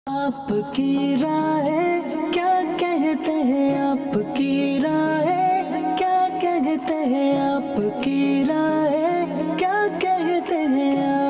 آپ کی رائے کیا کہتے ہیں، آپ کی رائے کیا کہتے ہیں، آپ کی رائے کیا کہتے ہیں آپ۔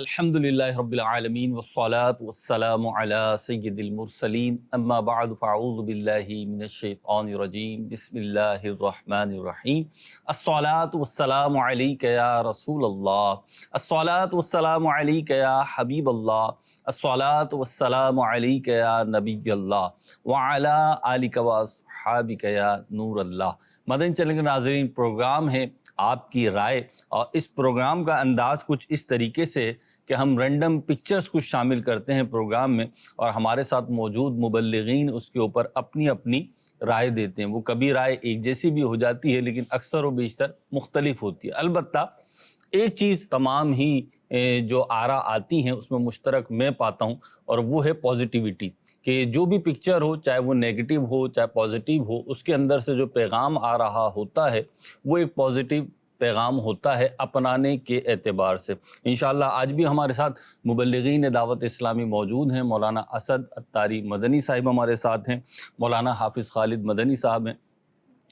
الحمدللہ رب العالمین والصلاة والسلام علی سید المرسلین، اما بعد فاعوذ باللہ من الشیطان الرجیم، بسم اللہ الرحمن الرحیم۔ الصلاة والسلام علیک یا رسول اللہ، الصلاة والسلام علیک یا حبیب اللہ، الصلاة والسلام علیک یا نبی اللہ، وعلی آلک واصحابک یا نور اللہ۔ مدنی چینل کے ناظرین، پروگرام ہے آپ کی رائے، اور اس پروگرام کا انداز کچھ اس طریقے سے کہ ہم رینڈم پکچرز کو شامل کرتے ہیں پروگرام میں، اور ہمارے ساتھ موجود مبلغین اس کے اوپر اپنی اپنی رائے دیتے ہیں۔ وہ کبھی رائے ایک جیسی بھی ہو جاتی ہے، لیکن اکثر و بیشتر مختلف ہوتی ہے۔ البتہ ایک چیز تمام ہی جو آراء آتی ہیں اس میں مشترک میں پاتا ہوں، اور وہ ہے پازیٹیوٹی، کہ جو بھی پکچر ہو، چاہے وہ نیگیٹو ہو چاہے پازیٹیو ہو، اس کے اندر سے جو پیغام آ رہا ہوتا ہے وہ ایک پازیٹیو پیغام ہوتا ہے اپنانے کے اعتبار سے۔ انشاءاللہ آج بھی ہمارے ساتھ مبلغین دعوت اسلامی موجود ہیں۔ مولانا اسد عطاری مدنی صاحب ہمارے ساتھ ہیں، مولانا حافظ خالد مدنی صاحب ہیں،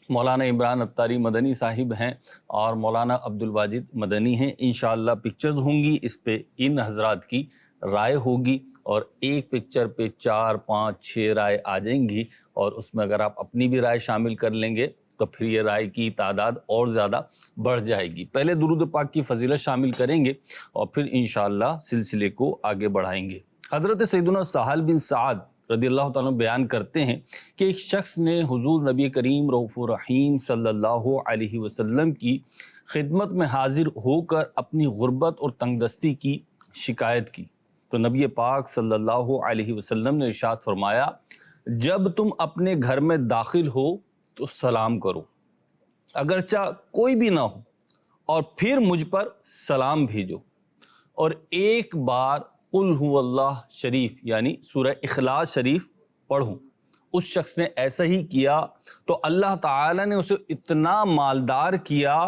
مولانا عمران عطاری مدنی صاحب ہیں، اور مولانا عبدالواجد مدنی ہیں۔ انشاءاللہ پکچرز ہوں گی، اس پہ ان حضرات کی رائے ہوگی، اور ایک پکچر پہ 4 5 6 رائے آ جائیں گی، اور اس میں اگر آپ اپنی بھی رائے شامل کر لیں گے تو پھر یہ رائے کی تعداد اور زیادہ بڑھ جائے گی۔ پہلے درود پاک کی فضیلت شامل کریں گے، اور پھر انشاءاللہ سلسلے کو آگے بڑھائیں گے۔ حضرت سیدنا سہل بن سعد رضی اللہ تعالیٰ بیان کرتے ہیں کہ ایک شخص نے حضور نبی کریم رؤوف الرحیم صلی اللہ علیہ وسلم کی خدمت میں حاضر ہو کر اپنی غربت اور تنگ دستی کی شکایت کی، تو نبی پاک صلی اللہ علیہ وسلم نے ارشاد فرمایا، جب تم اپنے گھر میں داخل ہو تو سلام کرو، اگرچہ کوئی بھی نہ ہو، اور پھر مجھ پر سلام بھیجو، اور ایک بار قل هو اللہ شریف یعنی سورہ اخلاص شریف پڑھو۔ اس شخص نے ایسا ہی کیا تو اللہ تعالی نے اسے اتنا مالدار کیا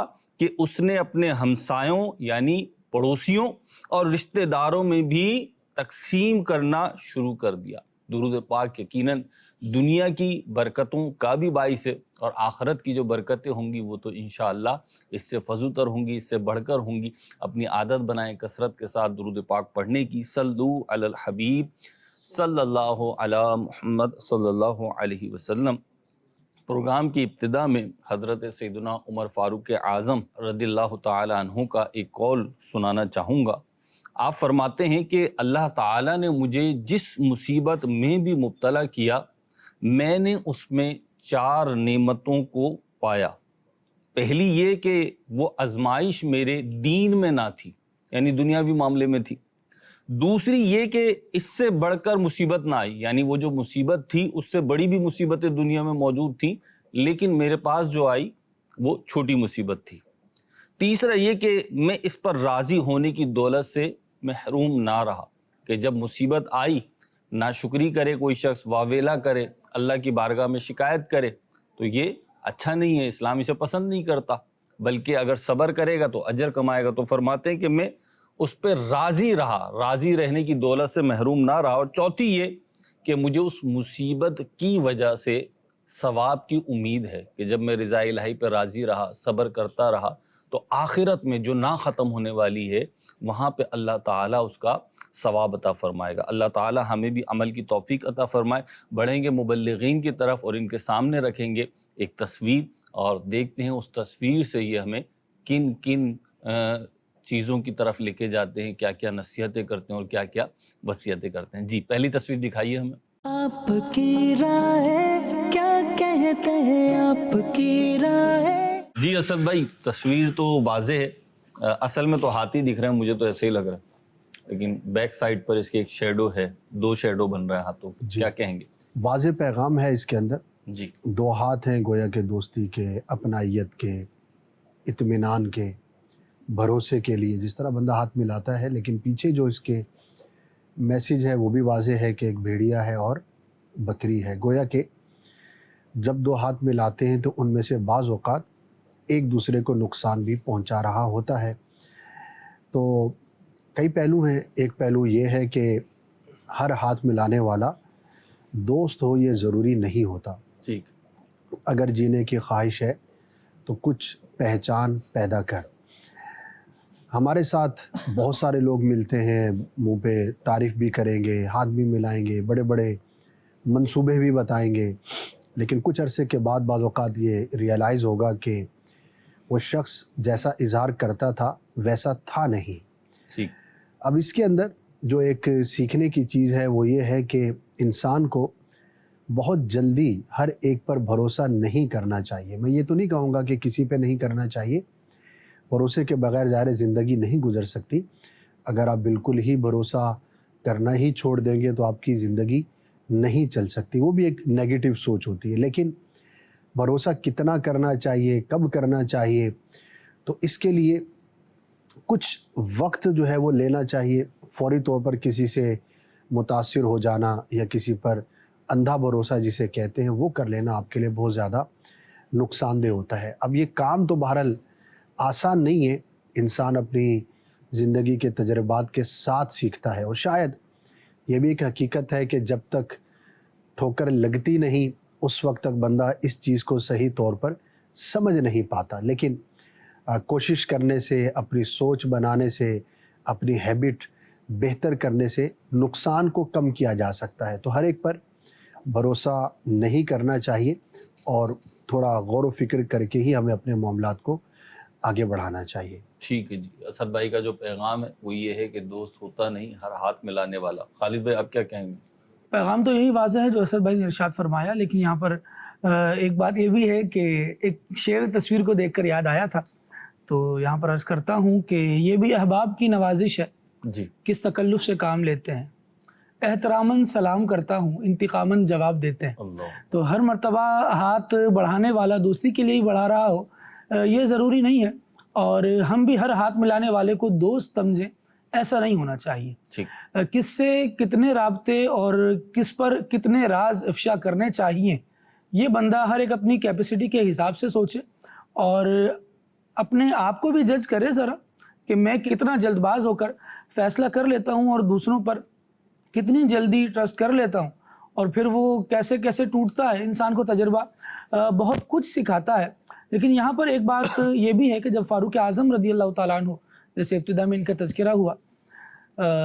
کہ اس نے اپنے ہمسایوں یعنی پڑوسیوں اور رشتہ داروں میں بھی تقسیم کرنا شروع کر دیا۔ درود پاک یقیناً دنیا کی برکتوں کا بھی باعث ہے، اور آخرت کی جو برکتیں ہوں گی وہ تو انشاءاللہ اس سے فضوتر ہوں گی، اس سے بڑھ کر ہوں گی۔ اپنی عادت بنائیں کثرت کے ساتھ درود پاک پڑھنے کی۔ صلو علی الحبیب صلی اللہ علی محمد صلی اللہ علیہ وسلم۔ پروگرام کی ابتدا میں حضرت سیدنا عمر فاروق اعظم رضی اللہ تعالی عنہ کا ایک قول سنانا چاہوں گا۔ آپ فرماتے ہیں کہ اللہ تعالیٰ نے مجھے جس مصیبت میں بھی مبتلا کیا، میں نے اس میں 4 نعمتوں کو پایا۔ پہلی یہ کہ وہ آزمائش میرے دین میں نہ تھی، یعنی دنیاوی معاملے میں تھی۔ دوسری یہ کہ اس سے بڑھ کر مصیبت نہ آئی، یعنی وہ جو مصیبت تھی اس سے بڑی بھی مصیبتیں دنیا میں موجود تھیں، لیکن میرے پاس جو آئی وہ چھوٹی مصیبت تھی۔ تیسرا یہ کہ میں اس پر راضی ہونے کی دولت سے محروم نہ رہا، کہ جب مصیبت آئی ناشکری کرے کوئی شخص، واویلا کرے، اللہ کی بارگاہ میں شکایت کرے، تو یہ اچھا نہیں ہے، اسلام اسے پسند نہیں کرتا، بلکہ اگر صبر کرے گا تو اجر کمائے گا۔ تو فرماتے ہیں کہ میں اس پہ راضی رہا، راضی رہنے کی دولت سے محروم نہ رہا۔ اور چوتھی یہ کہ مجھے اس مصیبت کی وجہ سے ثواب کی امید ہے، کہ جب میں رضا الہی پہ راضی رہا، صبر کرتا رہا، تو آخرت میں جو نہ ختم ہونے والی ہے وہاں پہ اللہ تعالیٰ اس کا ثواب عطا فرمائے گا۔ اللہ تعالیٰ ہمیں بھی عمل کی توفیق عطا فرمائے۔ بڑھیں گے مبلغین کی طرف، اور ان کے سامنے رکھیں گے ایک تصویر، اور دیکھتے ہیں اس تصویر سے یہ ہمیں کن کن چیزوں کی طرف لے کے جاتے ہیں، کیا کیا نصیحتیں کرتے ہیں اور کیا کیا وصیتیں کرتے ہیں۔ جی پہلی تصویر دکھائیے ہمیں۔ آپ کی رائے کیا کہتے ہیں، آپ کی رائے۔ جی اسد بھائی، تصویر تو واضح ہے، اصل میں تو ہاتھی دکھ رہے ہیں، مجھے تو ایسے ہی لگ رہا ہے، لیکن بیک سائڈ پر اس کے ایک شیڈو ہے، 2 شیڈو بن رہا ہے ہاتھوں کے۔ کیا کہیں گے؟ واضح پیغام ہے اس کے اندر۔ جی 2 ہاتھ ہیں گویا کہ دوستی کے، اپنائیت کے، اطمینان کے، بھروسے کے لیے جس طرح بندہ ہاتھ ملاتا ہے، لیکن پیچھے جو اس کے میسیج ہے وہ بھی واضح ہے کہ ایک بھیڑیا ہے اور بکری ہے۔ گویا کہ جب 2 ہاتھ ملاتے ہیں تو ان میں سے بعض اوقات ایک دوسرے کو نقصان بھی پہنچا رہا ہوتا ہے۔ تو کئی پہلو ہیں. ایک پہلو یہ ہے کہ ہر ہاتھ ملانے والا دوست ہو یہ ضروری نہیں ہوتا. ٹھیک. اگر جینے کی خواہش ہے تو کچھ پہچان پیدا کر. ہمارے ساتھ بہت سارے لوگ ملتے ہیں, منہ پہ تعریف بھی کریں گے, ہاتھ بھی ملائیں گے, بڑے بڑے منصوبے بھی بتائیں گے, لیکن کچھ عرصے کے بعد بعض اوقات یہ ریئلائز ہوگا کہ وہ شخص جیسا اظہار کرتا تھا ویسا تھا نہیں. ٹھیک. اب اس کے اندر جو ایک سیکھنے کی چیز ہے وہ یہ ہے کہ انسان کو بہت جلدی ہر ایک پر بھروسہ نہیں کرنا چاہیے. میں یہ تو نہیں کہوں گا کہ کسی پہ نہیں کرنا چاہیے, بھروسے کے بغیر ظاہر زندگی نہیں گزر سکتی. اگر آپ بالکل ہی بھروسہ کرنا ہی چھوڑ دیں گے تو آپ کی زندگی نہیں چل سکتی, وہ بھی ایک نیگیٹو سوچ ہوتی ہے. لیکن بھروسہ کتنا کرنا چاہیے, کب کرنا چاہیے, تو اس کے لیے کچھ وقت جو ہے وہ لینا چاہیے. فوری طور پر کسی سے متاثر ہو جانا یا کسی پر اندھا بھروسہ جسے کہتے ہیں وہ کر لینا آپ کے لیے بہت زیادہ نقصان دہ ہوتا ہے. اب یہ کام تو بہرحال آسان نہیں ہے, انسان اپنی زندگی کے تجربات کے ساتھ سیکھتا ہے, اور شاید یہ بھی ایک حقیقت ہے کہ جب تک ٹھوکر لگتی نہیں اس وقت تک بندہ اس چیز کو صحیح طور پر سمجھ نہیں پاتا. لیکن کوشش کرنے سے, اپنی سوچ بنانے سے, اپنی ہیبٹ بہتر کرنے سے نقصان کو کم کیا جا سکتا ہے. تو ہر ایک پر بھروسہ نہیں کرنا چاہیے اور تھوڑا غور و فکر کر کے ہی ہمیں اپنے معاملات کو آگے بڑھانا چاہیے. ٹھیک ہے جی. اسد بھائی کا جو پیغام ہے وہ یہ ہے کہ دوست ہوتا نہیں ہر ہاتھ ملانے والا. خالد بھائی آپ کیا کہیں گے؟ پیغام تو یہی واضح ہے جو اسد بھائی نے ارشاد فرمایا, لیکن یہاں پر ایک بات یہ بھی ہے کہ ایک شعر تصویر کو دیکھ کر یاد آیا تھا, تو یہاں پر عرض کرتا ہوں کہ یہ بھی احباب کی نوازش ہے جی. کس تکلف سے کام لیتے ہیں, احتراماً سلام کرتا ہوں انتقاماً جواب دیتے ہیں. اللہ. تو ہر مرتبہ ہاتھ بڑھانے والا دوستی کے لیے ہی بڑھا رہا ہو یہ ضروری نہیں ہے, اور ہم بھی ہر ہاتھ ملانے والے کو دوست سمجھیں ایسا نہیں ہونا چاہیے. ٹھیک. کس سے کتنے رابطے اور کس پر کتنے راز افشا کرنے چاہیے یہ بندہ ہر ایک اپنی کیپیسٹی کے حساب سے سوچے, اور اپنے آپ کو بھی جج کرے ذرا کہ میں کتنا جلد باز ہو کر فیصلہ کر لیتا ہوں اور دوسروں پر کتنی جلدی ٹرسٹ کر لیتا ہوں, اور پھر وہ کیسے کیسے ٹوٹتا ہے. انسان کو تجربہ بہت کچھ سکھاتا ہے. لیکن یہاں پر ایک بات یہ بھی ہے کہ جب فاروق اعظم رضی اللہ تعالیٰ عنہ, جیسے ابتدا میں ان کا تذکرہ ہوا,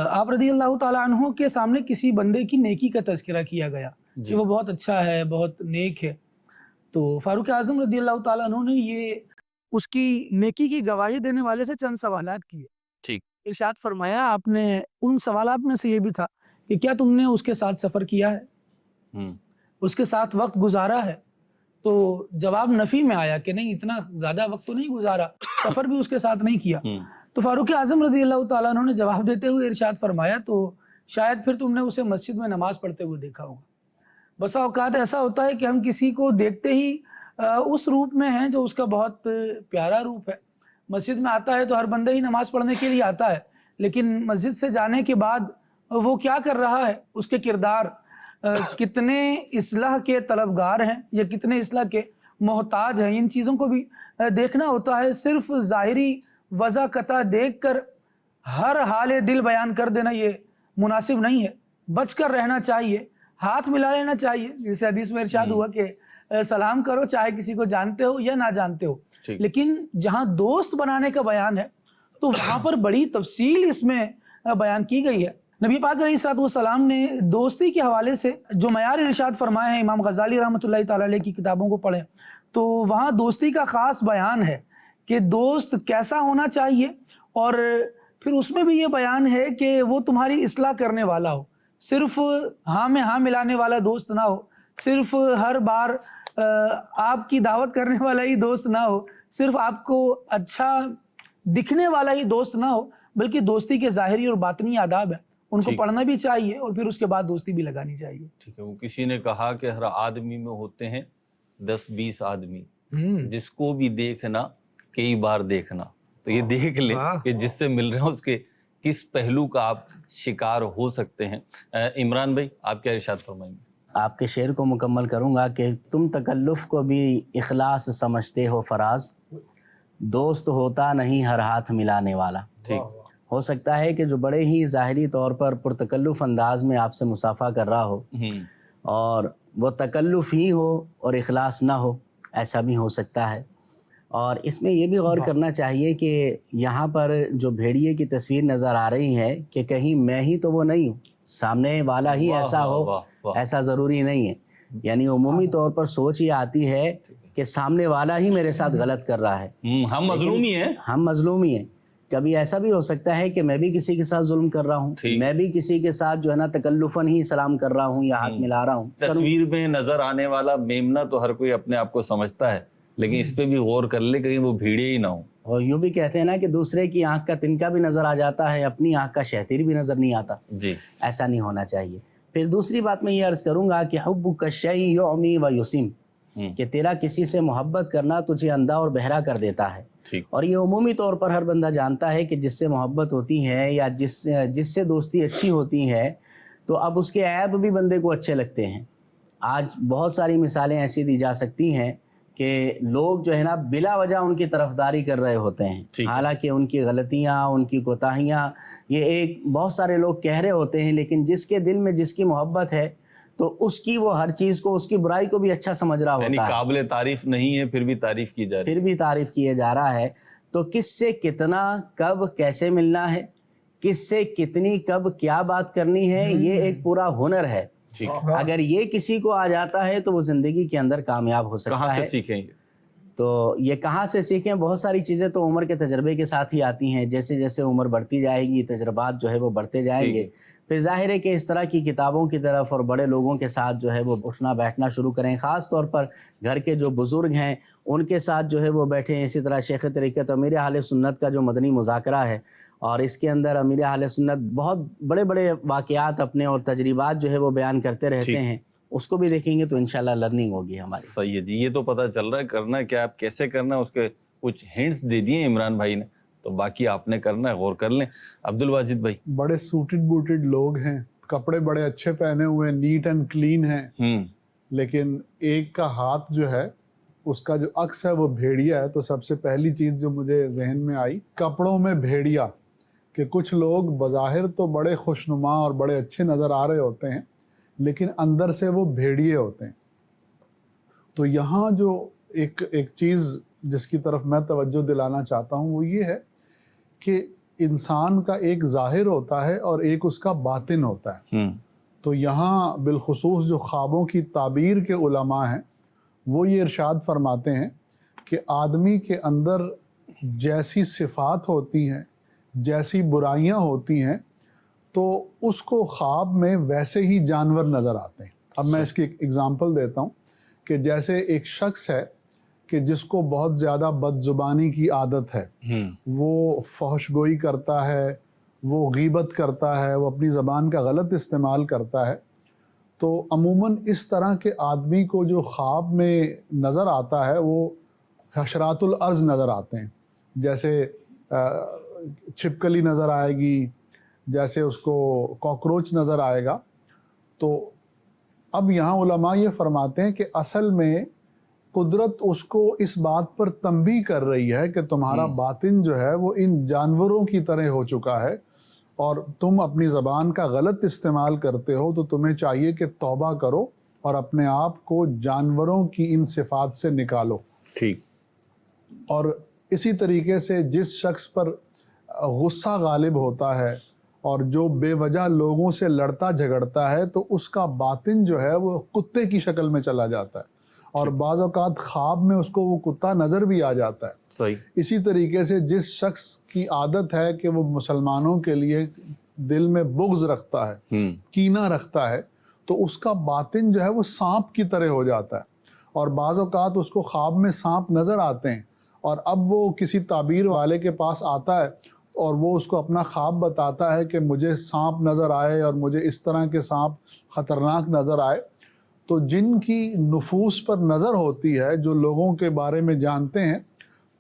آپ رضی اللہ تعالیٰ عنہ کے سامنے کسی بندے کی نیکی کا تذکرہ کیا گیا کہ وہ بہت اچھا ہے, بہت نیک ہے, تو فاروق اعظم رضی اللہ تعالیٰ عنہ نے یہ اس کی نیکی کی گواہی دینے والے سے چند سوالات کیے. ٹھیک. ارشاد فرمایا آپ نے, ان سوالات میں سے یہ بھی تھا کہ کیا تم نے اس کے ساتھ سفر کیا ہے, اس کے ساتھ وقت گزارا ہے؟ تو جواب نفی میں آیا کہ نہیں, اتنا زیادہ وقت تو نہیں گزارا, سفر بھی اس کے ساتھ نہیں کیا. تو فاروق اعظم رضی اللہ تعالیٰ عنہ نے جواب دیتے ہوئے ارشاد فرمایا تو شاید پھر تم نے اسے مسجد میں نماز پڑھتے ہوئے دیکھا ہوگا. بسا اوقات ایسا ہوتا ہے کہ ہم کسی کو دیکھتے ہی اس روپ میں ہیں جو اس کا بہت پیارا روپ ہے. مسجد میں آتا ہے تو ہر بندہ ہی نماز پڑھنے کے لیے آتا ہے, لیکن مسجد سے جانے کے بعد وہ کیا کر رہا ہے, اس کے کردار کتنے اصلاح کے طلبگار ہیں یا کتنے اصلاح کے محتاج ہیں, ان چیزوں کو بھی دیکھنا ہوتا ہے. صرف ظاہری وضع قطع دیکھ کر ہر حال دل بیان کر دینا یہ مناسب نہیں ہے. بچ کر رہنا چاہیے, ہاتھ ملا لینا چاہیے, جیسے حدیث میں ارشاد ہوا کہ سلام کرو چاہے کسی کو جانتے ہو یا نہ جانتے ہو. لیکن جہاں دوست بنانے کا بیان ہے تو وہاں پر بڑی تفصیل اس میں بیان کی گئی ہے. نبی پاک علیہ الصلوۃ والسلام نے دوستی کے حوالے سے جو معیار ارشاد فرمائے ہیں, امام غزالی رحمۃ اللہ تعالی علیہ کی کتابوں کو پڑھیں تو وہاں دوستی کا خاص بیان ہے کہ دوست کیسا ہونا چاہیے, اور پھر اس میں بھی یہ بیان ہے کہ وہ تمہاری اصلاح کرنے والا ہو, صرف ہاں میں ہاں ملانے والا دوست نہ ہو, صرف ہر بار آپ کی دعوت کرنے والا ہی دوست نہ ہو, صرف آپ کو اچھا دکھنے والا ہی دوست نہ ہو, بلکہ دوستی کے ظاہری اور باطنی آداب ہیں ان کو پڑھنا بھی چاہیے اور پھر اس کے بعد دوستی بھی لگانی چاہیے. ٹھیک ہے. وہ کسی نے کہا کہ ہر آدمی میں ہوتے ہیں 10-20 آدمی, جس کو بھی دیکھنا کئی بار دیکھنا. تو یہ دیکھ لیں کہ جس سے مل رہے ہیں اس کے کس پہلو کا آپ شکار ہو سکتے ہیں. عمران بھائی آپ کیا ارشاد فرمائیں گے؟ آپ کے شعر کو مکمل کروں گا کہ تم تکلف کو بھی اخلاص سمجھتے ہو فراز, دوست ہوتا نہیں ہر ہاتھ ملانے والا. ٹھیک. ہو سکتا ہے کہ جو بڑے ہی ظاہری طور پر پرتکلف انداز میں آپ سے مصافحہ کر رہا ہو اور وہ تکلف ہی ہو اور اخلاص نہ ہو، ایسا بھی ہو سکتا ہے۔ اور اس میں یہ بھی غور کرنا چاہیے کہ یہاں پر جو بھیڑیے کی تصویر نظر آ رہی ہے کہ کہیں میں ہی تو وہ نہیں ہوں، سامنے والا ہی ایسا ہو، ایسا ضروری نہیں ہے۔ یعنی عمومی طور پر سوچ یہ آتی ہے کہ سامنے والا ہی میرے ساتھ غلط کر رہا ہے، ہم مظلوم ہی ہیں، ہم مظلوم ہی ہیں۔ کبھی ایسا بھی ہو سکتا ہے کہ میں بھی کسی کے ساتھ ظلم کر رہا ہوں، میں بھی کسی کے ساتھ جو ہے نا تکلفاً ہی سلام کر رہا ہوں یا ہاتھ ملا رہا ہوں۔ تصویر میں نظر آنے والا میمنہ تو ہر کوئی اپنے آپ کو سمجھتا ہے، لیکن اس پہ بھی غور کر لے کہیں وہ بھیڑے ہی نہ ہوں۔ اور یوں بھی کہتے ہیں نا کہ دوسرے کی آنکھ کا تنکا بھی نظر آ جاتا ہے، اپنی آنکھ کا شہتیر بھی نظر نہیں آتا۔ جی، ایسا نہیں ہونا چاہیے۔ پھر دوسری بات میں یہ عرض کروں گا کہ حبک الشیء یعمی و یسم، کہ تیرا کسی سے محبت کرنا تجھے اندھا اور بہرا کر دیتا ہے۔ اور یہ عمومی طور پر ہر بندہ جانتا ہے کہ جس سے محبت ہوتی ہے یا جس سے دوستی اچھی ہوتی ہے تو اب اس کے عیب بھی بندے کو اچھے لگتے ہیں۔ آج بہت ساری مثالیں ایسی دی جا سکتی ہیں کہ لوگ جو ہے نا بلا وجہ ان کی طرفداری کر رہے ہوتے ہیں، حالانکہ ان کی غلطیاں، ان کی کوتاہیاں یہ ایک بہت سارے لوگ کہہ رہے ہوتے ہیں، لیکن جس کے دل میں جس کی محبت ہے تو اس کی وہ ہر چیز کو، اس کی برائی کو بھی اچھا سمجھ رہا ہوتا ہے، یعنی قابل تعریف نہیں ہے پھر بھی تعریف کی جا رہی ہے، پھر بھی تعریف کیے جا رہا ہے۔ تو کس سے کتنا کب کیسے ملنا ہے، کس سے کتنی کب کیا بات کرنی ہے، یہ ایک پورا ہنر ہے۔ اگر یہ کسی کو آ جاتا ہے تو وہ زندگی کے اندر کامیاب ہو سکتا ہے۔ کہاں سے سیکھیں گے؟ تو یہ کہاں سے سیکھیں؟ بہت ساری چیزیں تو عمر کے تجربے کے ساتھ ہی آتی ہیں، جیسے جیسے عمر بڑھتی جائے گی تجربات جو ہے وہ بڑھتے جائیں گے، پھر ظاہر ہے کہ اس طرح کی کتابوں کی طرف اور بڑے لوگوں کے ساتھ جو ہے وہ اٹھنا بیٹھنا شروع کریں، خاص طور پر گھر کے جو بزرگ ہیں ان کے ساتھ جو ہے وہ بیٹھیں۔ اسی طرح شیخ طریقت امیر اہل سنت کا جو مدنی مذاکرہ ہے، اور اس کے اندر امیر اہل سنت بہت بڑے بڑے واقعات اپنے اور تجربات جو ہے وہ بیان کرتے رہتے ہیں، اس کو بھی دیکھیں گے تو انشاءاللہ لرننگ ہوگی ہماری۔ صحیح ہے جی، یہ تو پتہ چل رہا ہے کرنا کیا، آپ کیسے کرنا ہے، اس کے کچھ ہنٹس دے دیے عمران بھائی نے، تو باقی آپ نے کرنا ہے، غور کر لیں۔ عبدالواجد بھائی، بڑے سوٹڈ بوٹڈ لوگ ہیں، کپڑے بڑے اچھے پہنے ہوئے، نیٹ اینڈ کلین ہیں، لیکن ایک کا ہاتھ جو ہے اس کا جو عکس ہے وہ بھیڑیا ہے۔ تو سب سے پہلی چیز جو مجھے ذہن میں آئی، کپڑوں میں بھیڑیا، کہ کچھ لوگ بظاہر تو بڑے خوشنما اور بڑے اچھے نظر آ رہے ہوتے ہیں لیکن اندر سے وہ بھیڑیے ہوتے ہیں۔ تو یہاں جو ایک چیز جس کی طرف میں توجہ دلانا چاہتا ہوں وہ یہ ہے کہ انسان کا ایک ظاہر ہوتا ہے اور ایک اس کا باطن ہوتا ہے۔ تو یہاں بالخصوص جو خوابوں کی تعبیر کے علماء ہیں وہ یہ ارشاد فرماتے ہیں کہ آدمی کے اندر جیسی صفات ہوتی ہیں، جیسی برائیاں ہوتی ہیں، تو اس کو خواب میں ویسے ہی جانور نظر آتے ہیں۔ اب میں اس کی ایک اگزامپل دیتا ہوں کہ جیسے ایک شخص ہے کہ جس کو بہت زیادہ بد زبانی کی عادت ہے، وہ فحش گوئی کرتا ہے، وہ غیبت کرتا ہے، وہ اپنی زبان کا غلط استعمال کرتا ہے، تو عموماً اس طرح کے آدمی کو جو خواب میں نظر آتا ہے وہ حشرات الارض نظر آتے ہیں، جیسے چھپکلی نظر آئے گی، جیسے اس کو کاکروچ نظر آئے گا۔ تو اب یہاں علماء یہ فرماتے ہیں کہ اصل میں قدرت اس کو اس بات پر تنبیہ کر رہی ہے کہ تمہارا باطن جو ہے وہ ان جانوروں کی طرح ہو چکا ہے اور تم اپنی زبان کا غلط استعمال کرتے ہو، تو تمہیں چاہیے کہ توبہ کرو اور اپنے آپ کو جانوروں کی ان صفات سے نکالو۔ ٹھیک۔ اور اسی طریقے سے جس شخص پر غصہ غالب ہوتا ہے اور جو بے وجہ لوگوں سے لڑتا جھگڑتا ہے، تو اس کا باطن جو ہے وہ کتے کی شکل میں چلا جاتا ہے، اور بعض اوقات خواب میں اس کو وہ کتا نظر بھی آ جاتا ہے۔ صحیح۔ اسی طریقے سے جس شخص کی عادت ہے کہ وہ مسلمانوں کے لیے دل میں بغض رکھتا ہے، کینہ رکھتا ہے، تو اس کا باطن جو ہے وہ سانپ کی طرح ہو جاتا ہے، اور بعض اوقات اس کو خواب میں سانپ نظر آتے ہیں، اور اب وہ کسی تعبیر والے کے پاس آتا ہے اور وہ اس کو اپنا خواب بتاتا ہے کہ مجھے سانپ نظر آئے اور مجھے اس طرح کے سانپ خطرناک نظر آئے۔ تو جن کی نفوس پر نظر ہوتی ہے، جو لوگوں کے بارے میں جانتے ہیں،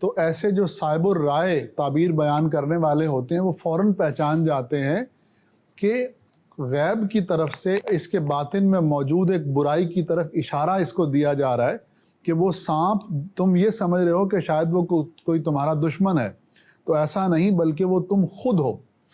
تو ایسے جو صاحب الرائے تعبیر بیان کرنے والے ہوتے ہیں وہ فوراً پہچان جاتے ہیں کہ غیب کی طرف سے اس کے باطن میں موجود ایک برائی کی طرف اشارہ اس کو دیا جا رہا ہے کہ وہ سانپ، تم یہ سمجھ رہے ہو کہ شاید وہ کوئی تمہارا دشمن ہے، تو ایسا نہیں، بلکہ وہ تم خود ہو۔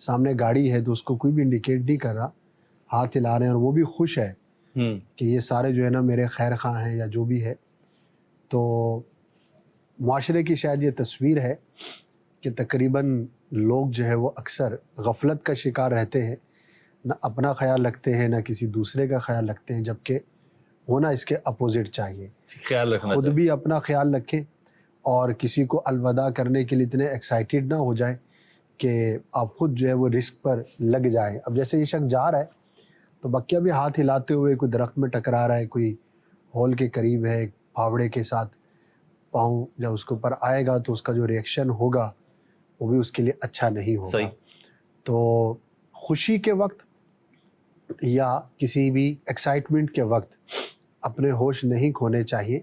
سامنے گاڑی ہے تو اس کو کوئی بھی انڈیکیٹ نہیں کر رہا, ہاتھ ہلا رہے ہیں اور وہ بھی خوش ہے کہ یہ سارے جو ہے نا میرے خیر خواہ ہیں یا جو بھی ہے. تو معاشرے کی شاید یہ تصویر ہے کہ تقریباً لوگ جو ہے وہ اکثر غفلت کا شکار رہتے ہیں, نہ اپنا خیال رکھتے ہیں نہ کسی دوسرے کا خیال رکھتے ہیں, جبکہ ہونا اس کے اپوزٹ چاہیے. خیال رکھنا خود بھی اپنا خیال رکھیں اور کسی کو الوداع کرنے کے لیے اتنے ایکسائٹیڈ نہ ہو جائیں کہ آپ خود جو ہے وہ رسک پر لگ جائیں. اب جیسے یہ شخص جا رہا ہے تو بقیہ بھی ہاتھ ہلاتے ہوئے کوئی درخت میں ٹکرا رہا ہے, کوئی ہول کے قریب ہے, پھاوڑے کے ساتھ پاؤں جب اس کے اوپر آئے گا تو اس کا جو ریئیکشن ہوگا وہ بھی اس کے لیے اچھا نہیں ہوگا. صحیح. تو خوشی کے وقت یا کسی بھی ایکسائٹمنٹ کے وقت اپنے ہوش نہیں کھونے چاہیے,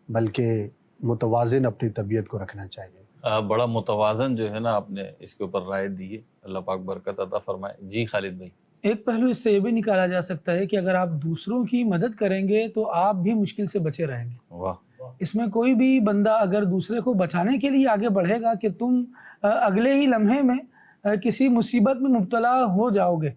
بلکہ متوازن اپنی طبیعت کو رکھنا چاہیے. بڑا متوازن جو ہے نا آپ نے اس کے اوپر رائے دی ہے, اللہ پاک برکت عطا فرمائے. جی خالد بھائی. ایک پہلو اس سے یہ بھی نکالا جا سکتا ہے کہ اگر آپ دوسروں کی مدد کریں گے تو آپ بھی مشکل سے بچے رہیں گے. واہ. اس میں کوئی بھی بندہ اگر دوسرے کو بچانے کے لیے آگے بڑھے گا کہ تم اگلے ہی لمحے میں کسی مصیبت میں مبتلا ہو جاؤ گے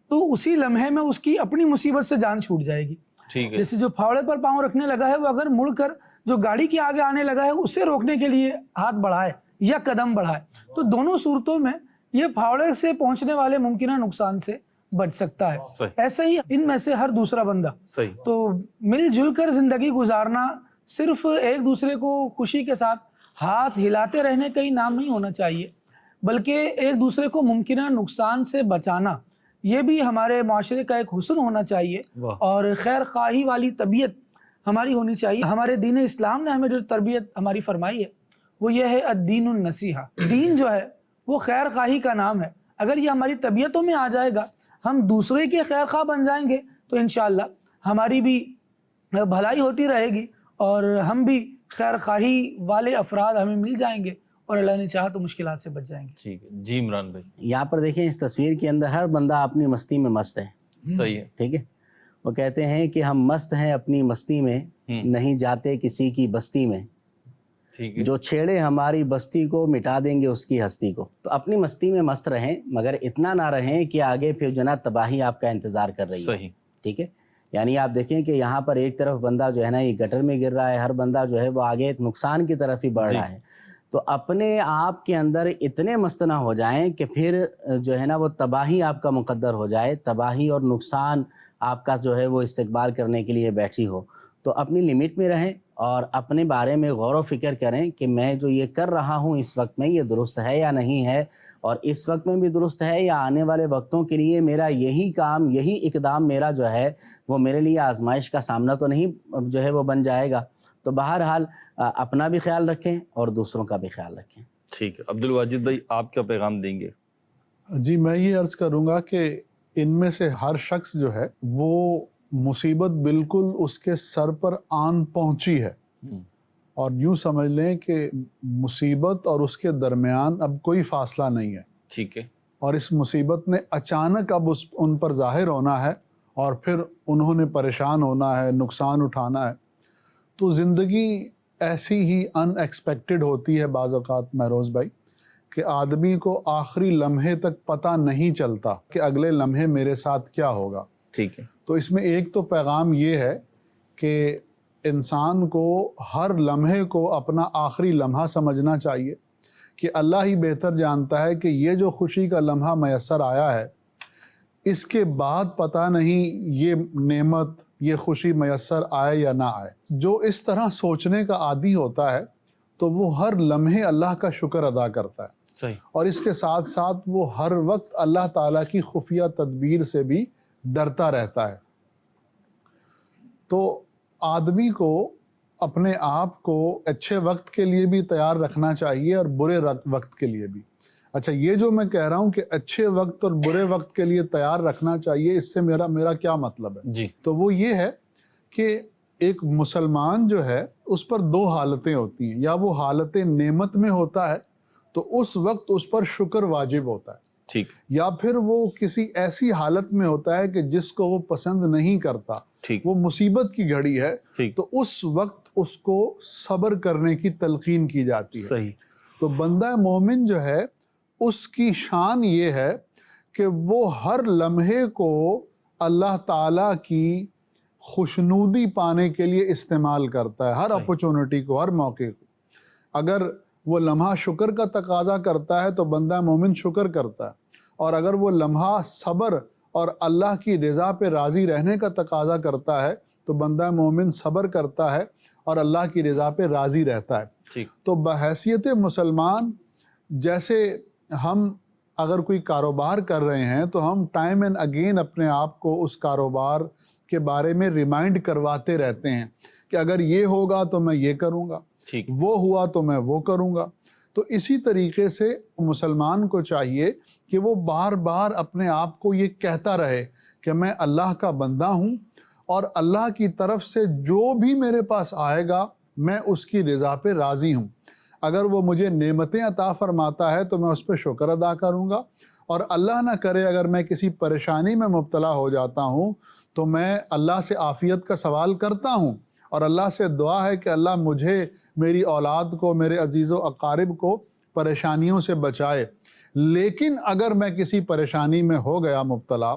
تو اسی لمحے میں اس کی اپنی مصیبت سے جان چھوٹ جائے گی. ٹھیک ہے. جیسے جو پھاوڑے پر پاؤں رکھنے لگا ہے وہ اگر مڑ کر جو گاڑی کے آگے آنے لگا ہے اسے روکنے کے لیے ہاتھ بڑھائے یا قدم بڑھائے تو دونوں صورتوں میں یہ پھاوڑے سے پہنچنے والے ممکنہ نقصان سے بچ سکتا ہے. صحیح. ایسے ہی ان میں سے ہر دوسرا بندہ. صحیح. تو مل جل کر زندگی گزارنا صرف ایک دوسرے کو خوشی کے ساتھ ہاتھ ہلاتے رہنے کا ہی نام نہیں ہونا چاہیے, بلکہ ایک دوسرے کو ممکنہ نقصان سے بچانا یہ بھی ہمارے معاشرے کا ایک حسن ہونا چاہیے اور خیر خواہی والی طبیعت ہماری ہونی چاہیے. ہمارے دین اسلام نے ہمیں جو تربیت ہماری فرمائی ہے وہ یہ ہے الدین النصیحہ. دین جو ہے وہ خیر خواہی کا نام ہے. اگر یہ ہماری طبیعتوں میں آ جائے گا, ہم دوسرے کے خیر خواہ بن جائیں گے تو انشاءاللہ ہماری بھی بھلائی ہوتی رہے گی اور ہم بھی خیر خواہی والے افراد ہمیں مل جائیں گے اور اللہ نے چاہا تو مشکلات سے بچ جائیں گے. ٹھیک ہے. جی عمران بھائی. یہاں پر دیکھیں اس تصویر کے اندر ہر بندہ اپنی مستی میں مست ہے. صحیح ہے. ٹھیک ہے. وہ کہتے ہیں کہ ہم مست ہیں اپنی مستی میں, نہیں جاتے کسی کی بستی میں. ٹھیک ہے. جو چھیڑے ہماری بستی کو مٹا دیں گے اس کی ہستی کو. تو اپنی مستی میں مست رہیں, مگر اتنا نہ رہیں کہ آگے پھر جو نا تباہی آپ کا انتظار کر رہی ہے. صحیح. ٹھیک ہے. یعنی آپ دیکھیں کہ یہاں پر ایک طرف بندہ جو ہے نا یہ گٹر میں گر رہا ہے, ہر بندہ جو ہے وہ آگے ایک نقصان کی طرف ہی بڑھ رہا ہے. تو اپنے آپ کے اندر اتنے مست نہ ہو جائیں کہ پھر جو ہے نا وہ تباہی آپ کا مقدر ہو جائے, تباہی اور نقصان آپ کا جو ہے وہ استقبال کرنے کے لیے بیٹھی ہو. تو اپنی لمٹ میں رہیں اور اپنے بارے میں غور و فکر کریں کہ میں جو یہ کر رہا ہوں اس وقت میں یہ درست ہے یا نہیں ہے, اور اس وقت میں بھی درست ہے یا آنے والے وقتوں کے لیے میرا یہی کام یہی اقدام میرا جو ہے وہ میرے لیے آزمائش کا سامنا تو نہیں جو ہے وہ بن جائے گا. تو بہرحال اپنا بھی خیال رکھیں اور دوسروں کا بھی خیال رکھیں. ٹھیک ہے. عبدالواجد بھائی آپ کیا پیغام دیں گے؟ جی میں یہ عرض کروں گا کہ ان میں سے ہر شخص جو ہے وہ مصیبت بالکل اس کے سر پر آن پہنچی ہے, اور یوں سمجھ لیں کہ مصیبت اور اس کے درمیان اب کوئی فاصلہ نہیں ہے. ٹھیک ہے. اور اس مصیبت نے اچانک اب ان پر ظاہر ہونا ہے اور پھر انہوں نے پریشان ہونا ہے, نقصان اٹھانا ہے. تو زندگی ایسی ہی ان ایکسپیکٹڈ ہوتی ہے بعض اوقات مہروز بھائی, کہ آدمی کو آخری لمحے تک پتہ نہیں چلتا کہ اگلے لمحے میرے ساتھ کیا ہوگا. ٹھیک ہے. تو اس میں ایک تو پیغام یہ ہے کہ انسان کو ہر لمحے کو اپنا آخری لمحہ سمجھنا چاہیے کہ اللہ ہی بہتر جانتا ہے کہ یہ جو خوشی کا لمحہ میسر آیا ہے اس کے بعد پتہ نہیں یہ نعمت یہ خوشی میسر آئے یا نہ آئے. جو اس طرح سوچنے کا عادی ہوتا ہے تو وہ ہر لمحے اللہ کا شکر ادا کرتا ہے. صحیح. اور اس کے ساتھ ساتھ وہ ہر وقت اللہ تعالیٰ کی خفیہ تدبیر سے بھی ڈرتا رہتا ہے. تو آدمی کو اپنے آپ کو اچھے وقت کے لیے بھی تیار رکھنا چاہیے اور برے وقت کے لیے بھی. اچھا, یہ جو میں کہہ رہا ہوں کہ اچھے وقت اور برے وقت کے لیے تیار رکھنا چاہیے, اس سے میرا کیا مطلب ہے؟ جی. تو وہ یہ ہے کہ ایک مسلمان جو ہے اس پر دو حالتیں ہوتی ہیں, یا وہ حالت نعمت میں ہوتا ہے تو اس وقت اس پر شکر واجب ہوتا ہے, ٹھیک, یا پھر وہ کسی ایسی حالت میں ہوتا ہے کہ جس کو وہ پسند نہیں کرتا, ٹھیک, وہ مصیبت کی گھڑی ہے, ٹھیک, تو اس وقت اس کو صبر کرنے کی تلقین کی جاتی ہے. صحیح. تو بندہ مومن جو ہے اس کی شان یہ ہے کہ وہ ہر لمحے کو اللہ تعالیٰ کی خوشنودی پانے کے لیے استعمال کرتا ہے، ہر اپرچونٹی کو، ہر موقع کو۔ اگر وہ لمحہ شکر کا تقاضا کرتا ہے تو بندہ مومن شکر کرتا ہے، اور اگر وہ لمحہ صبر اور اللہ کی رضا پہ راضی رہنے کا تقاضا کرتا ہے تو بندہ مومن صبر کرتا ہے اور اللہ کی رضا پہ راضی رہتا ہے۔ تو بحیثیت مسلمان، جیسے ہم اگر کوئی کاروبار کر رہے ہیں تو ہم ٹائم اینڈ اگین اپنے آپ کو اس کاروبار کے بارے میں ریمائنڈ کرواتے رہتے ہیں کہ اگر یہ ہوگا تو میں یہ کروں گا، وہ ہوا تو میں وہ کروں گا۔ تو اسی طریقے سے مسلمان کو چاہیے کہ وہ بار بار اپنے آپ کو یہ کہتا رہے کہ میں اللہ کا بندہ ہوں، اور اللہ کی طرف سے جو بھی میرے پاس آئے گا میں اس کی رضا پہ راضی ہوں۔ اگر وہ مجھے نعمتیں عطا فرماتا ہے تو میں اس پہ شکر ادا کروں گا، اور اللہ نہ کرے اگر میں کسی پریشانی میں مبتلا ہو جاتا ہوں تو میں اللہ سے عافیت کا سوال کرتا ہوں، اور اللہ سے دعا ہے کہ اللہ مجھے، میری اولاد کو، میرے عزیز و اقارب کو پریشانیوں سے بچائے۔ لیکن اگر میں کسی پریشانی میں ہو گیا مبتلا،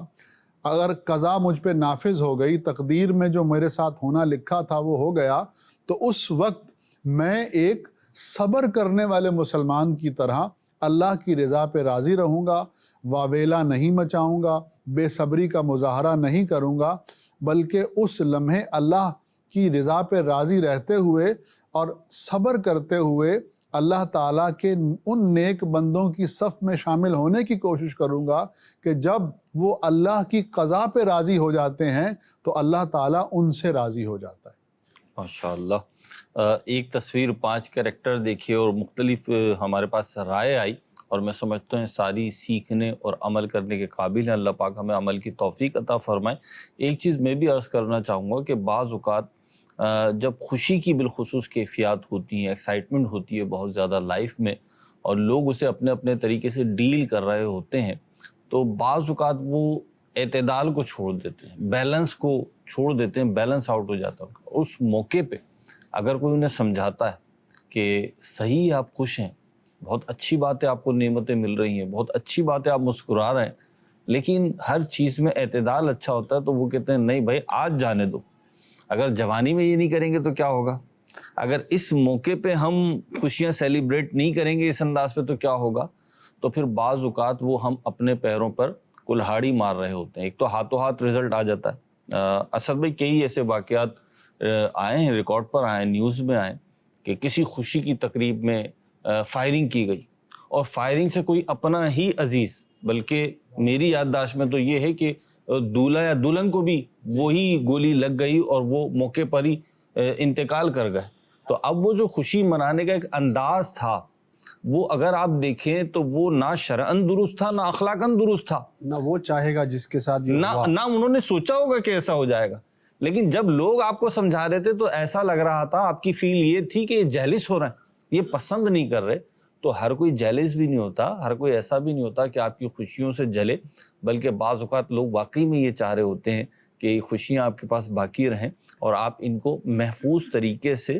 اگر قضا مجھ پہ نافذ ہو گئی، تقدیر میں جو میرے ساتھ ہونا لکھا تھا وہ ہو گیا، تو اس وقت میں ایک صبر کرنے والے مسلمان کی طرح اللہ کی رضا پہ راضی رہوں گا، واویلا نہیں مچاؤں گا، بے صبری کا مظاہرہ نہیں کروں گا، بلکہ اس لمحے اللہ کی رضا پہ راضی رہتے ہوئے اور صبر کرتے ہوئے اللہ تعالیٰ کے ان نیک بندوں کی صف میں شامل ہونے کی کوشش کروں گا کہ جب وہ اللہ کی قضا پہ راضی ہو جاتے ہیں تو اللہ تعالیٰ ان سے راضی ہو جاتا ہے۔ ماشاءاللہ۔ ایک تصویر 5 کریکٹر دیکھیے اور مختلف ہمارے پاس رائے آئی، اور میں سمجھتا ہوں ساری سیکھنے اور عمل کرنے کے قابل ہیں۔ اللہ پاک ہمیں عمل کی توفیق عطا فرمائے۔ ایک چیز میں بھی عرض کرنا چاہوں گا کہ بعض اوقات جب خوشی کی بالخصوص کیفیات ہوتی ہیں، ایکسائٹمنٹ ہوتی ہے بہت زیادہ لائف میں، اور لوگ اسے اپنے اپنے طریقے سے ڈیل کر رہے ہوتے ہیں، تو بعض اوقات وہ اعتدال کو چھوڑ دیتے ہیں، بیلنس کو چھوڑ دیتے ہیں، بیلنس آؤٹ ہو جاتا ہے۔ اس موقع پہ اگر کوئی انہیں سمجھاتا ہے کہ صحیح آپ خوش ہیں، بہت اچھی بات ہے، آپ کو نعمتیں مل رہی ہیں، بہت اچھی بات ہے، آپ مسکرا رہے ہیں، لیکن ہر چیز میں اعتدال اچھا ہوتا ہے، تو وہ کہتے ہیں نہیں بھائی آج جانے دو۔ اگر جوانی میں یہ نہیں کریں گے تو کیا ہوگا؟ اگر اس موقع پہ ہم خوشیاں سیلیبریٹ نہیں کریں گے اس انداز پہ تو کیا ہوگا؟ تو پھر بعض اوقات وہ ہم اپنے پیروں پر کلہاڑی مار رہے ہوتے ہیں۔ ایک تو ہاتھوں ہاتھ رزلٹ آ جاتا ہے۔ اسد بھائی کئی ایسے واقعات آئے ہیں، ریکارڈ پر آئے ہیں، نیوز میں آئے کہ کسی خوشی کی تقریب میں فائرنگ کی گئی، اور فائرنگ سے کوئی اپنا ہی عزیز، بلکہ میری یادداشت میں تو یہ ہے کہ دولہا یا دلہن کو بھی وہی گولی لگ گئی اور وہ موقع پر ہی انتقال کر گئے۔ تو اب وہ جو خوشی منانے کا ایک انداز تھا، وہ اگر آپ دیکھیں تو وہ نہ شرعاً درست تھا، نہ اخلاقاً درست تھا، نہ وہ چاہے گا جس کے ساتھ یہ ہوا، نہ انہوں نے سوچا ہوگا کہ ایسا ہو جائے گا۔ لیکن جب لوگ آپ کو سمجھا رہے تھے تو ایسا لگ رہا تھا، آپ کی فیل یہ تھی کہ یہ جیلس ہو رہے ہیں، یہ پسند نہیں کر رہے۔ تو ہر کوئی جیلس بھی نہیں ہوتا، ہر کوئی ایسا بھی نہیں ہوتا کہ آپ کی خوشیوں سے جلے، بلکہ بعض اوقات لوگ واقعی میں یہ چاہ رہے ہوتے ہیں کہ یہ خوشیاں آپ کے پاس باقی رہیں اور آپ ان کو محفوظ طریقے سے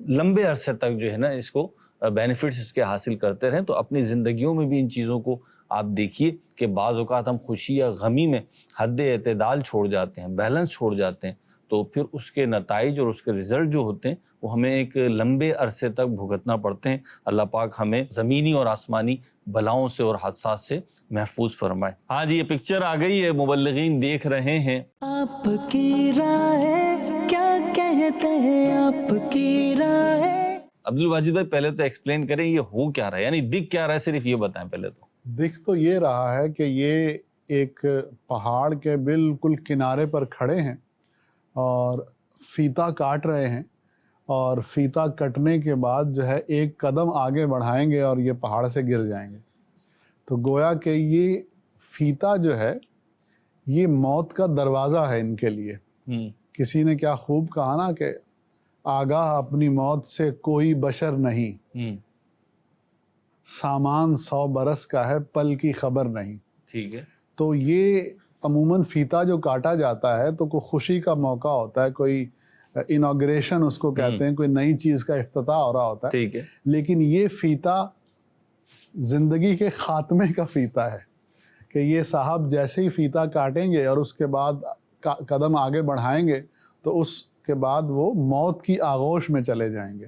لمبے عرصے تک جو ہے نا اس کو بینیفٹس اس کے حاصل کرتے رہیں۔ تو اپنی زندگیوں میں بھی ان چیزوں کو آپ دیکھیے کہ بعض اوقات ہم خوشی یا غمی میں حد اعتدال چھوڑ جاتے ہیں، بیلنس چھوڑ جاتے ہیں، تو پھر اس کے نتائج اور اس کے رزلٹ جو ہوتے ہیں وہ ہمیں ایک لمبے عرصے تک بھگتنا پڑتے ہیں۔ اللہ پاک ہمیں زمینی اور آسمانی بلاؤں سے اور حادثات سے محفوظ فرمائے۔ ہاں جی، یہ پکچر آ گئی ہے، مبلغین دیکھ رہے ہیں۔ آپ کی رائے کیا کہتے ہیں، آپ کی رائے۔ عبدالواجد بھائی پہلے تو ایکسپلین کریں یہ ہو کیا رہا ہے، یعنی دکھ کیا رہا ہے، صرف یہ بتائیں پہلے تو۔ دکھ تو یہ رہا ہے کہ یہ ایک پہاڑ کے بالکل کنارے پر کھڑے ہیں اور فیتا کاٹ رہے ہیں، اور فیتا کٹنے کے بعد جو ہے ایک قدم آگے بڑھائیں گے اور یہ پہاڑ سے گر جائیں گے۔ تو گویا کہ یہ فیتا جو ہے یہ موت کا دروازہ ہے ان کے لیے۔ کسی نے کیا خوب کہا نا کہ آگاہ اپنی موت سے کوئی بشر نہیں، سامان 100 برس کا ہے پل کی خبر نہیں۔ ٹھیک ہے۔ تو یہ عموماً فیتا جو کاٹا جاتا ہے تو کوئی خوشی کا موقع ہوتا ہے، کوئی انوگریشن اس کو کہتے ہیں، کوئی نئی چیز کا افتتاح ہو رہا ہوتا ہے۔ ٹھیک ہے۔ لیکن یہ فیتا زندگی کے خاتمے کا فیتا ہے کہ یہ صاحب جیسے ہی فیتا کاٹیں گے اور اس کے بعد قدم آگے بڑھائیں گے تو اس کے بعد وہ موت کی آغوش میں چلے جائیں گے۔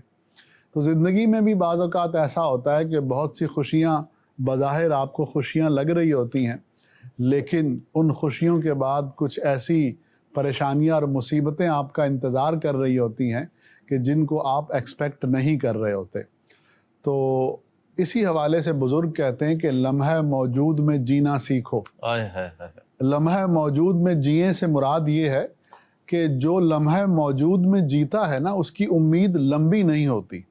تو زندگی میں بھی بعض اوقات ایسا ہوتا ہے کہ بہت سی خوشیاں بظاہر آپ کو خوشیاں لگ رہی ہوتی ہیں، لیکن ان خوشیوں کے بعد کچھ ایسی پریشانیاں اور مصیبتیں آپ کا انتظار کر رہی ہوتی ہیں کہ جن کو آپ ایکسپیکٹ نہیں کر رہے ہوتے۔ تو اسی حوالے سے بزرگ کہتے ہیں کہ لمحہ موجود میں جینا سیکھو۔ لمحہ موجود میں جیے سے مراد یہ ہے کہ جو لمحہ موجود میں جیتا ہے نا، اس کی امید لمبی نہیں ہوتی،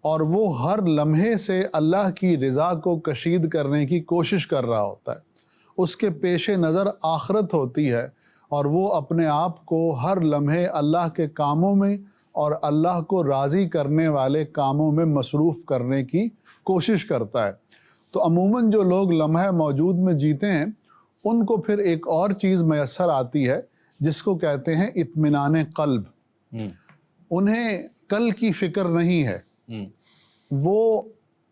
اور وہ ہر لمحے سے اللہ کی رضا کو کشید کرنے کی کوشش کر رہا ہوتا ہے۔ اس کے پیش نظر آخرت ہوتی ہے، اور وہ اپنے آپ کو ہر لمحے اللہ کے کاموں میں اور اللہ کو راضی کرنے والے کاموں میں مصروف کرنے کی کوشش کرتا ہے۔ تو عموماً جو لوگ لمحہ موجود میں جیتے ہیں ان کو پھر ایک اور چیز میسر آتی ہے جس کو کہتے ہیں اطمینان قلب۔ انہیں کل کی فکر نہیں ہے، وہ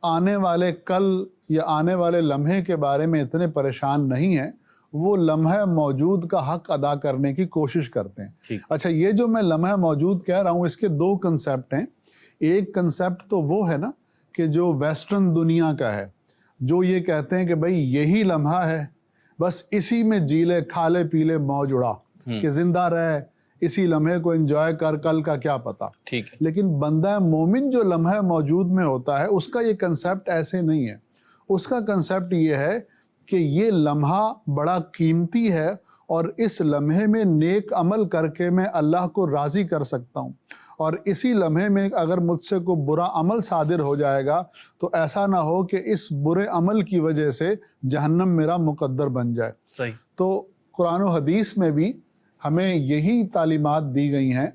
آنے والے کل یا آنے والے لمحے کے بارے میں اتنے پریشان نہیں ہیں، وہ لمحہ موجود کا حق ادا کرنے کی کوشش کرتے ہیں۔ اچھا، یہ جو میں لمحہ موجود کہہ رہا ہوں اس کے دو کنسیپٹ ہیں۔ ایک کنسیپٹ تو وہ ہے نا کہ جو ویسٹرن دنیا کا ہے، جو یہ کہتے ہیں کہ بھئی یہی لمحہ ہے، بس اسی میں جی لے، کھا لے، پی لے، موج اڑا، کہ زندہ رہے، اسی لمحے کو انجوائے کر، کل کا کیا پتا۔ لیکن بندہ مومن جو لمحہ موجود میں ہوتا ہے اس کا یہ کنسیپٹ ایسے نہیں ہے۔ اس کا کنسیپٹ یہ ہے کہ یہ لمحہ بڑا قیمتی ہے، اور اس لمحے میں نیک عمل کر کے میں اللہ کو راضی کر سکتا ہوں، اور اسی لمحے میں اگر مجھ سے کوئی برا عمل صادر ہو جائے گا تو ایسا نہ ہو کہ اس برے عمل کی وجہ سے جہنم میرا مقدر بن جائے۔ صحیح۔ تو قرآن و حدیث میں بھی ہمیں یہی تعلیمات دی گئی ہیں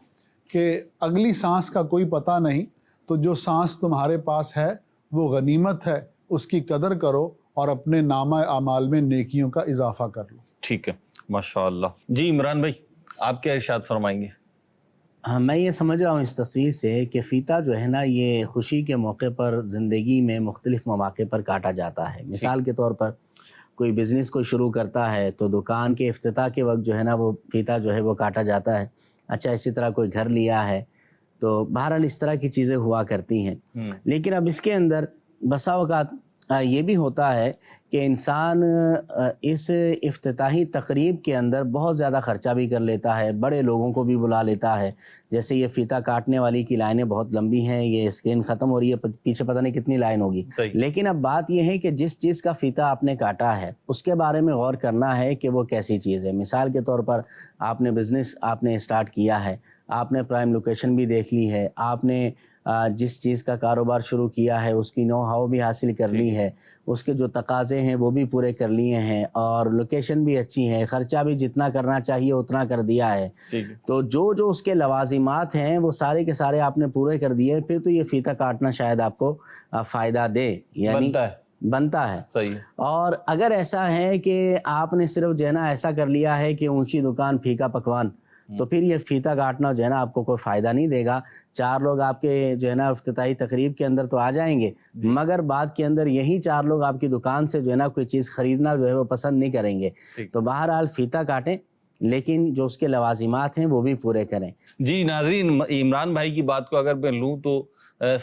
کہ اگلی سانس کا کوئی پتہ نہیں، تو جو سانس تمہارے پاس ہے وہ غنیمت ہے، اس کی قدر کرو اور اپنے نامہ اعمال میں نیکیوں کا اضافہ کر لو۔ ٹھیک ہے، ماشاءاللہ۔ جی عمران بھائی، آپ کیا ارشاد فرمائیں گے؟ میں یہ سمجھ رہا ہوں اس تصویر سے کہ فیتا جو ہے نا، یہ خوشی کے موقع پر زندگی میں مختلف مواقع پر کاٹا جاتا ہے۔ مثال کے طور پر کوئی بزنس کو شروع کرتا ہے تو دکان کے افتتاح کے وقت جو ہے نا وہ فیتا جو ہے وہ کاٹا جاتا ہے۔ اچھا، اسی طرح کوئی گھر لیا ہے تو بہرحال اس طرح کی چیزیں ہوا کرتی ہیں۔ لیکن اب اس کے اندر بسا اوقات یہ بھی ہوتا ہے کہ انسان اس افتتاحی تقریب کے اندر بہت زیادہ خرچہ بھی کر لیتا ہے، بڑے لوگوں کو بھی بلا لیتا ہے۔ جیسے یہ فیتا کاٹنے والی کی لائنیں بہت لمبی ہیں، یہ اسکرین ختم ہو رہی ہے، پیچھے پتہ نہیں کتنی لائن ہوگی۔ لیکن اب بات یہ ہے کہ جس چیز کا فیتا آپ نے کاٹا ہے اس کے بارے میں غور کرنا ہے کہ وہ کیسی چیز ہے۔ مثال کے طور پر آپ نے بزنس آپ نے اسٹارٹ کیا ہے، آپ نے پرائم لوکیشن بھی دیکھ لی ہے، آپ نے جس چیز کا کاروبار شروع کیا ہے اس کی نو ہاؤ بھی حاصل کر لی ہے، اس کے جو تقاضے ہیں وہ بھی پورے کر لیے ہیں، اور لوکیشن بھی اچھی ہے، خرچہ بھی جتنا کرنا چاہیے اتنا کر دیا ہے۔ تو جو اس کے لوازمات ہیں وہ سارے کے سارے آپ نے پورے کر دیے، پھر تو یہ فیتا کاٹنا شاید آپ کو فائدہ دے، یعنی بنتا ہے۔ صحیح۔ اور اگر ایسا ہے کہ آپ نے صرف جو ہے نا ایسا کر لیا ہے کہ اونچی دکان پھیکا پکوان، تو پھر یہ فیتا کاٹنا جو ہے نا آپ کو کوئی فائدہ نہیں دے گا۔ 4 لوگ آپ کے جو ہے نا افتتاحی تقریب کے اندر تو آ جائیں گے، مگر بعد کے اندر یہی 4 لوگ آپ کی دکان سے جو ہے نا کوئی چیز خریدنا جو ہے وہ پسند نہیں کریں گے۔ تو بہرحال فیتا کاٹیں، لیکن جو اس کے لوازمات ہیں وہ بھی پورے کریں۔ جی ناظرین، عمران بھائی کی بات کو اگر میں لوں تو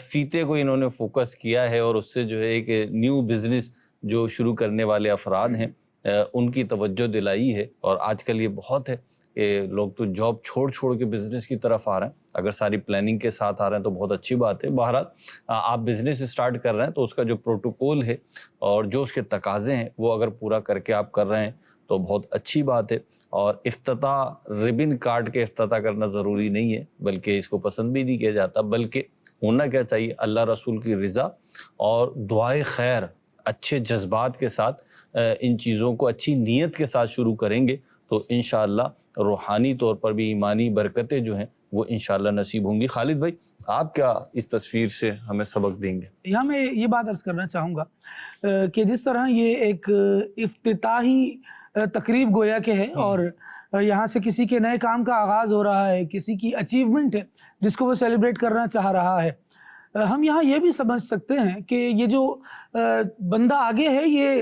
فیتے کو انہوں نے فوکس کیا ہے، اور اس سے جو ہے ایک نیو بزنس جو شروع کرنے والے افراد ہیں ان کی توجہ دلائی ہے۔ اور آج کل یہ بہت ہے کہ لوگ تو جاب چھوڑ کے بزنس کی طرف آ رہے ہیں۔ اگر ساری پلاننگ کے ساتھ آ رہے ہیں تو بہت اچھی بات ہے۔ بہرحال آپ بزنس اسٹارٹ کر رہے ہیں تو اس کا جو پروٹوکول ہے اور جو اس کے تقاضے ہیں وہ اگر پورا کر کے آپ کر رہے ہیں تو بہت اچھی بات ہے۔ اور افتتاح ربن کاٹ کے افتتاح کرنا ضروری نہیں ہے، بلکہ اس کو پسند بھی نہیں کیا جاتا، بلکہ ہونا کیا چاہیے، اللہ رسول کی رضا اور دعائے خیر، اچھے جذبات کے ساتھ ان چیزوں کو اچھی نیت کے ساتھ شروع کریں گے تو انشاءاللہ روحانی طور پر بھی ایمانی برکتیں جو ہیں وہ انشاءاللہ نصیب ہوں گی۔ خالد بھائی، آپ کیا اس تصویر سے ہمیں سبق دیں گے؟ یہاں میں یہ بات عرض کرنا چاہوں گا کہ جس طرح یہ ایک افتتاحی تقریب گویا کہ ہے، اور یہاں سے کسی کے نئے کام کا آغاز ہو رہا ہے، کسی کی اچیومنٹ ہے جس کو وہ سیلیبریٹ کرنا چاہ رہا ہے، ہم یہاں یہ بھی سمجھ سکتے ہیں کہ یہ جو بندہ آگے ہے یہ